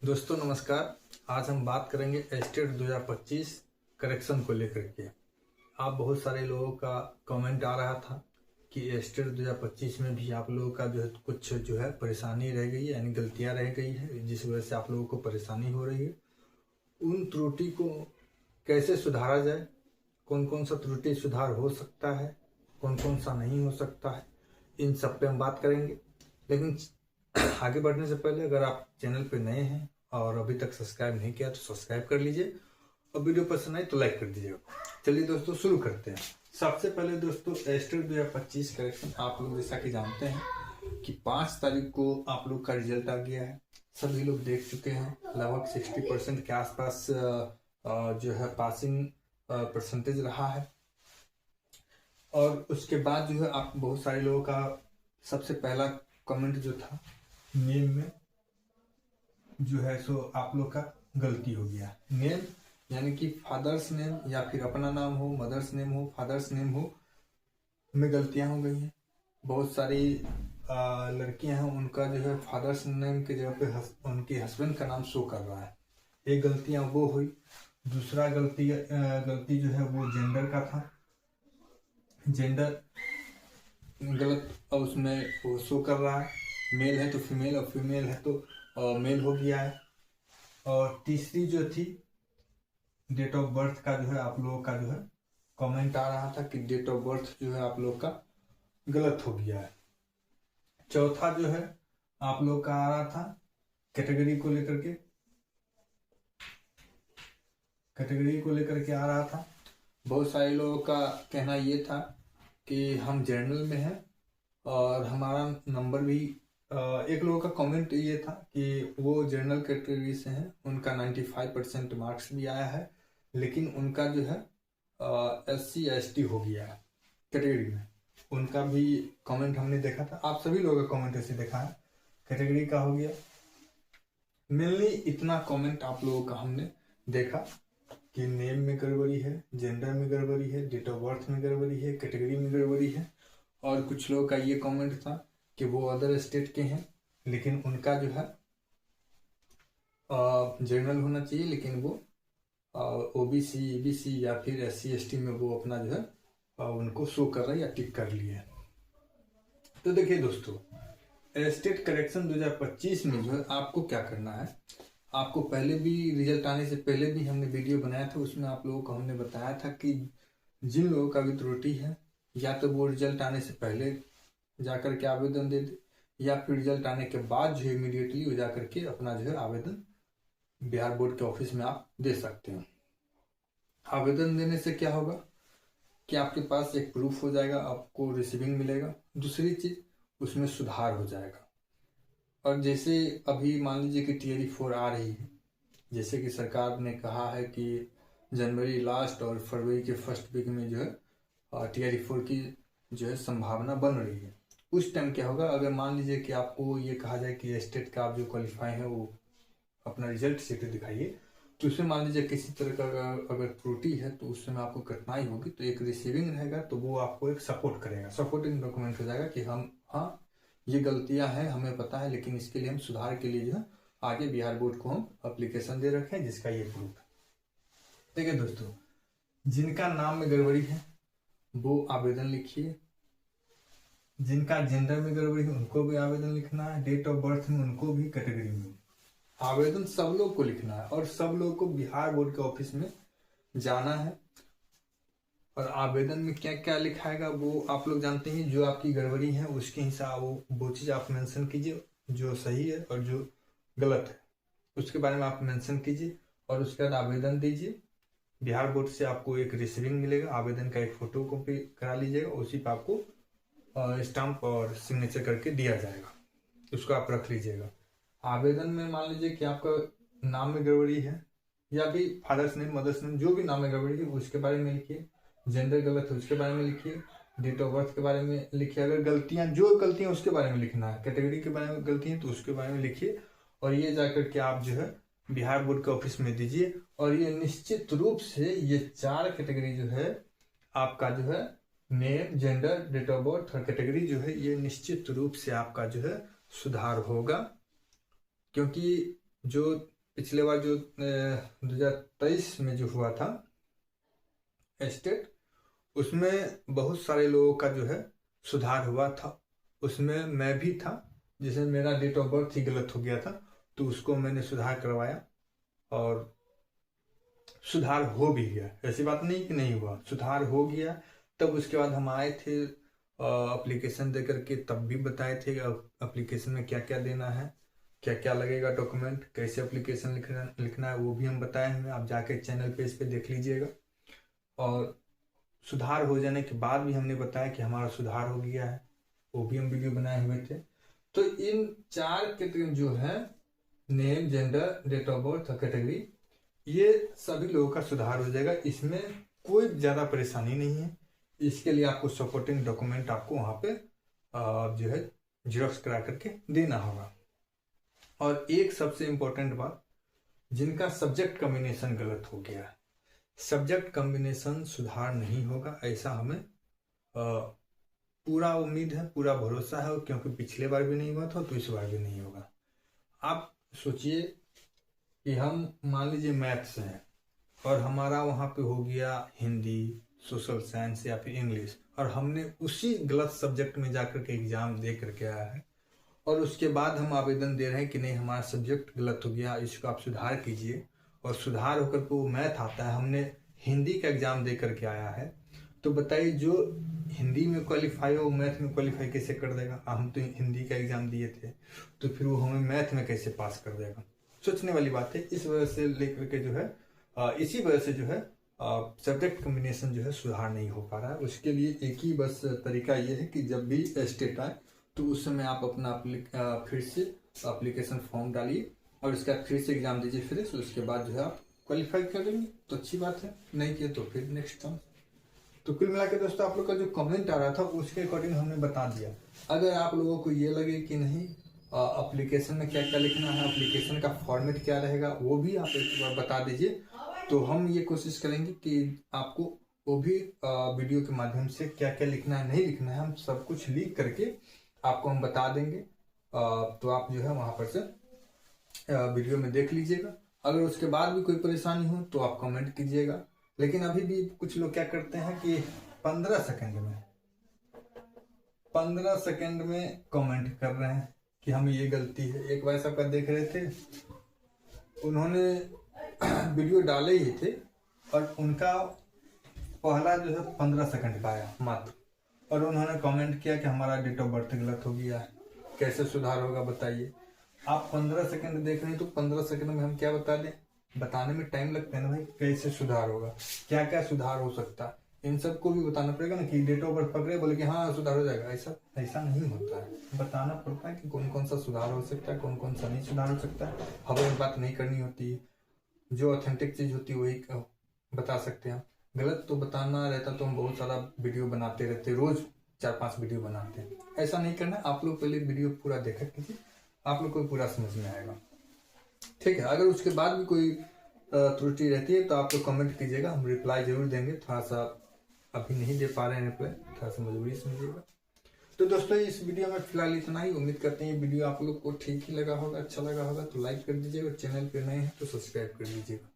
दोस्तों नमस्कार। आज हम बात करेंगे एस्टेट 2025 करेक्शन को लेकर के। आप बहुत सारे लोगों का कमेंट आ रहा था कि एस्टेट 2025 में भी आप लोगों का जो है कुछ जो है परेशानी रह गई है, यानी गलतियां रह गई है, जिस वजह से आप लोगों को परेशानी हो रही है। उन त्रुटि को कैसे सुधारा जाए, कौन कौन सा त्रुटि सुधार हो सकता है, कौन कौन सा नहीं हो सकता है, इन सब पे हम बात करेंगे। लेकिन आगे बढ़ने से पहले अगर आप चैनल पे नए हैं और अभी तक सब्सक्राइब नहीं किया तो सब्सक्राइब कर लीजिए और वीडियो पसंद आए तो लाइक कर दीजिएगा। चलिए दोस्तों शुरू करते हैं। सबसे पहले दोस्तों एस्टेट 2025 करेक्शन आप लोग जैसा कि जानते हैं कि 5 तारीख को आप लोग का रिजल्ट आ गया है। सभी लोग देख चुके हैं। लगभग 60% के आसपास जो है पासिंग परसेंटेज रहा है। और उसके बाद जो है आप बहुत सारे लोगों का सबसे पहला कमेंट जो था, नेम में जो है सो आप लोग का गलती हो गया। नेम यानी कि फादर्स नेम या फिर अपना नाम हो, मदर्स नेम हो, फादर्स नेम हो, में गलतियां हो गई हैं। बहुत सारी लड़कियां हैं, उनका जो है फादर्स नेम के जगह पे उनके हस्बैंड का नाम शो कर रहा है। एक गलतियां वो हुई। दूसरा गलती जो है वो जेंडर का था। जेंडर गलत और उसमें वो शो कर रहा है, मेल है तो फीमेल और फीमेल है तो मेल हो गया है। और तीसरी जो थी डेट ऑफ बर्थ का जो है आप लोगों का जो है कमेंट आ रहा था कि डेट ऑफ बर्थ जो है आप लोग का गलत हो गया है। चौथा जो है आप लोग का आ रहा था कैटेगरी को लेकर के, आ रहा था। बहुत सारे लोगों का कहना ये था कि हम जनरल में हैं और हमारा नंबर भी एक लोगों का कमेंट ये था कि वो जनरल कैटेगरी से हैं, उनका 95% मार्क्स भी आया है, लेकिन उनका जो है SC ST हो गया है कैटेगरी में। उनका भी कमेंट हमने देखा था। आप सभी लोगों का कमेंट ऐसे देखा है, कैटेगरी का हो गया। मेनली इतना कमेंट आप लोगों का हमने देखा कि नेम में गड़बड़ी है, जेंडर में गड़बड़ी है, डेट ऑफ बर्थ में गड़बड़ी है, कैटेगरी में गड़बड़ी है। और कुछ लोगों का ये कमेंट था कि वो अदर स्टेट के हैं लेकिन उनका जो है जनरल होना चाहिए, लेकिन वो OBC EBC या फिर SC ST में वो अपना जो है उनको शो कर रहा है या टिक कर लिए है। तो देखिए दोस्तों, स्टेट करेक्शन 2025 में जो है आपको क्या करना है, आपको पहले भी रिजल्ट आने से पहले भी हमने वीडियो बनाया था, उसमें आप लोगों को हमने बताया था कि जिन लोगों का भी त्रुटि है या तो वो रिजल्ट आने से पहले जाकर के आवेदन दे दे या फिर रिजल्ट आने के बाद जो है इमीडिएटली वो जाकर के अपना जो है आवेदन बिहार बोर्ड के ऑफिस में आप दे सकते हो। आवेदन देने से क्या होगा कि आपके पास एक प्रूफ हो जाएगा, आपको रिसीविंग मिलेगा। दूसरी चीज उसमें सुधार हो जाएगा। और जैसे अभी मान लीजिए कि टियर 4 आ रही है, जैसे कि सरकार ने कहा है कि जनवरी लास्ट और फरवरी के फर्स्ट वीक में जो है टियर 4 की जो है संभावना बन रही है। उस टाइम क्या होगा, अगर मान लीजिए कि आपको ये कहा जाए कि स्टेट का आप जो क्वालिफाई है वो अपना रिजल्ट शीट दिखाइए, तो उसमें मान लीजिए किसी तरह का अगर त्रुटि है तो उस समय आपको कठिनाई होगी, तो एक रिसीविंग रहेगा तो वो आपको एक सपोर्ट करेगा, सपोर्टिंग डॉक्यूमेंट हो जाएगा कि हम हाँ ये गलतियां हैं हमें पता है, लेकिन इसके लिए हम सुधार के लिए जो है आगे बिहार बोर्ड को हम एप्लीकेशन दे रखे हैं जिसका ये प्रूफ है। देखिए दोस्तों, जिनका नाम में गड़बड़ी है वो आवेदन लिखिए, जिनका जेंडर में गड़बड़ी है उनको भी आवेदन लिखना है, डेट ऑफ बर्थ में उनको भी, कैटेगरी में आवेदन सब लोग को लिखना है और सब लोग को बिहार बोर्ड के ऑफिस में जाना है। और आवेदन में क्या क्या लिखाएगा वो आप लोग जानते हैं। जो आपकी गड़बड़ी है उसके हिसाब वो चीज़ आप मेंशन कीजिए, जो सही है और जो गलत है उसके बारे में आप मेंशन कीजिए और उसके बाद आवेदन दीजिए। बिहार बोर्ड से आपको एक रिसीविंग मिलेगा, आवेदन का एक फोटो कॉपी करा लीजिएगा, उसी पर आपको स्टाम्प और सिग्नेचर करके दिया जाएगा, उसको आप रख लीजिएगा। आवेदन में मान लीजिए कि आपका नाम में गड़बड़ी है या भी फादर्स नेम मदर्स नेम जो भी नाम में गड़बड़ी है उसके बारे में लिखिए, जेंडर गलत है उसके बारे में लिखिए, डेट ऑफ बर्थ के बारे में लिखिए, अगर गलतियां जो गलतियां उसके बारे में लिखना है, कैटेगरी के बारे में गलती है तो उसके बारे में लिखिए। और ये जाकर के आप जो है बिहार बोर्ड के ऑफिस में दीजिए। और ये निश्चित रूप से ये 4 कैटेगरी जो है आपका जो है name, gender, date of birth और कैटेगरी जो है ये निश्चित रूप से आपका जो है सुधार होगा। क्योंकि जो पिछले बार जो 2023 में जो हुआ था स्टेट, उसमें बहुत सारे लोगों का जो है सुधार हुआ था। उसमें मैं भी था, जिसमें मेरा डेट ऑफ बर्थ ही गलत हो गया था, तो उसको मैंने सुधार करवाया और सुधार हो भी गया। ऐसी बात नहीं कि नहीं हुआ, सुधार हो गया। तब उसके बाद हम आए थे एप्लीकेशन दे करके, तब भी बताए थे एप्लीकेशन में क्या क्या देना है, क्या क्या लगेगा डॉक्यूमेंट, कैसे एप्लीकेशन लिखना है, वो भी हम बताए हैं। आप जाके चैनल पेज पे देख लीजिएगा। और सुधार हो जाने के बाद भी हमने बताया कि हमारा सुधार हो गया है, वो भी हम वीडियो बनाए हुए थे। तो इन 4 कैटेगरी जो है, name, gender, date of birth, category, ये सभी लोगों का सुधार हो जाएगा। इसमें कोई ज्यादा परेशानी नहीं है। इसके लिए आपको सपोर्टिंग डॉक्यूमेंट आपको वहां पे जो है जेरॉक्स करा करके देना होगा। और एक सबसे इंपॉर्टेंट बात, जिनका सब्जेक्ट कॉम्बिनेशन गलत हो गया है, सब्जेक्ट कॉम्बिनेशन सुधार नहीं होगा, ऐसा हमें पूरा उम्मीद है, पूरा भरोसा है, क्योंकि पिछले बार भी नहीं हुआ था तो इस बार भी नहीं होगा। आप सोचिए कि हम मान लीजिए मैथ से हैं और हमारा वहां पे हो गया हिंदी, सोशल साइंस या फिर इंग्लिश, और हमने उसी गलत सब्जेक्ट में जाकर के एग्जाम दे करके आया है, और उसके बाद हम आवेदन दे रहे हैं कि नहीं हमारा सब्जेक्ट गलत हो गया, इसको आप सुधार कीजिए, और सुधार होकर के वो मैथ आता है, हमने हिंदी का एग्जाम दे करके आया है, तो बताइए जो हिंदी में क्वालिफाई हो मैथ में क्वालिफाई कैसे कर देगा? हम तो हिंदी का एग्जाम दिए थे, तो फिर वो हमें मैथ में कैसे पास कर देगा? सोचने वाली बात है। इस वजह से लेकर के जो है इसी वजह से जो है सब्जेक्ट कॉम्बिनेशन जो है सुधार नहीं हो पा रहा है। उसके लिए एक ही बस तरीका ये है कि जब भी स्टेट आए तो उस समय आप अपना फिर से एप्लीकेशन फॉर्म डालिए और इसका फिर से एग्जाम दीजिए फ्रेश। उसके बाद जो है आप क्वालिफाई कर लेंगे तो अच्छी बात है, नहीं किए तो फिर नेक्स्ट टाइम। तो कुल मिला के दोस्तों, आप लोग का जो कमेंट आ रहा था उसके अकॉर्डिंग हमने बता दिया। अगर आप लोगों को ये लगे कि नहीं एप्लीकेशन में क्या क्या लिखना है, एप्लीकेशन का फॉर्मेट क्या रहेगा, वो भी आप एक बार बता दीजिए, तो हम ये कोशिश करेंगे कि आपको वो भी वीडियो के माध्यम से क्या क्या लिखना है, नहीं लिखना है, हम सब कुछ लिख करके आपको हम बता देंगे। तो आप जो है वहां पर से वीडियो में देख लीजिएगा। अगर उसके बाद भी कोई परेशानी हो तो आप कमेंट कीजिएगा। लेकिन अभी भी कुछ लोग क्या करते हैं कि 15 सेकंड में कमेंट कर रहे हैं कि हमें ये गलती है। एक बार सबका देख रहे थे, उन्होंने वीडियो डाले ही थे और उनका पहला जो है 15 सेकंड का आया मात्र, और उन्होंने कमेंट किया कि हमारा डेट ऑफ बर्थ गलत हो गया है, कैसे सुधार होगा बताइए। आप 15 सेकंड देख रहे हैं तो 15 सेकंड में हम क्या बता दें? बताने में टाइम लगता है ना भाई, कैसे सुधार होगा, क्या क्या सुधार हो सकता है, इन सबको भी बताना पड़ेगा ना। कि डेट ऑफ बर्थ पकड़े बोले कि हाँ सुधार हो जाएगा, ऐसा ऐसा नहीं होता है। बताना पड़ता है कि कौन कौन सा सुधार हो सकता है, कौन कौन सा नहीं सुधार हो सकता है। हमें बात नहीं करनी होती है, जो ऑथेंटिक चीज होती है वही बता सकते हैं। गलत तो बताना रहता तो हम बहुत सारा वीडियो बनाते रहते, रोज 4-5 वीडियो बनाते हैं। ऐसा नहीं करना, आप लोग पहले वीडियो पूरा देखा कीजिए, आप लोग को पूरा समझ में आएगा। ठीक है, अगर उसके बाद भी कोई त्रुटि रहती है तो आप लोग कमेंट कीजिएगा, हम रिप्लाई जरूर देंगे। थोड़ा सा अभी नहीं दे पा रहे हैं रिप्लाई, थोड़ा सा मजबूरी समझिएगा। तो दोस्तों इस वीडियो में फिलहाल इतना ही। उम्मीद करते हैं ये वीडियो आप लोग को ठीक ही लगा होगा, अच्छा लगा होगा तो लाइक कर दीजिएगा, चैनल पे नए हैं तो सब्सक्राइब कर दीजिएगा।